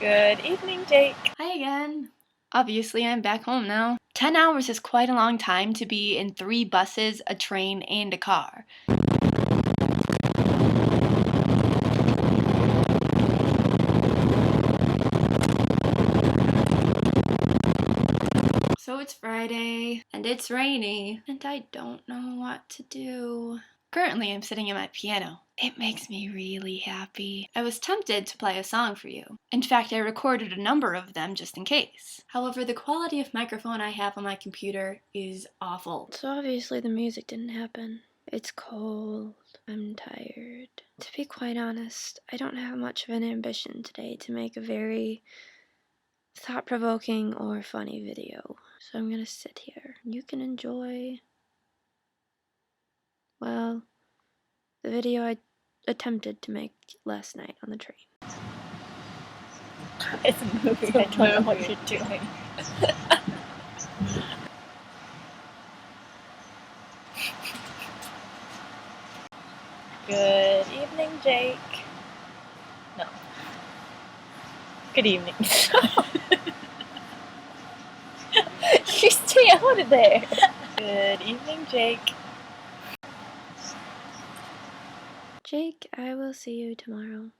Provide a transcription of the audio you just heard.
Good evening, Jake. Hi again. Obviously, I'm back home now. 10 hours is quite a long time to be in 3 buses, a train, and a car. So it's Friday, and it's rainy, and I don't know what to do. Currently, I'm sitting at my piano. It makes me really happy. I was tempted to play a song for you. In fact, I recorded a number of them just in case. However, the quality of microphone I have on my computer is awful. So obviously the music didn't happen. It's cold. I'm tired. To be quite honest, I don't have much of an ambition today to make a very thought-provoking or funny video. So I'm gonna sit here. You can enjoy, well, the video I attempted to make last night on the train. It's a movie. I don't know what you're doing. Good evening, Jake. No. Good evening. You stay out of there. Good evening, Jake. Jake, I will see you tomorrow.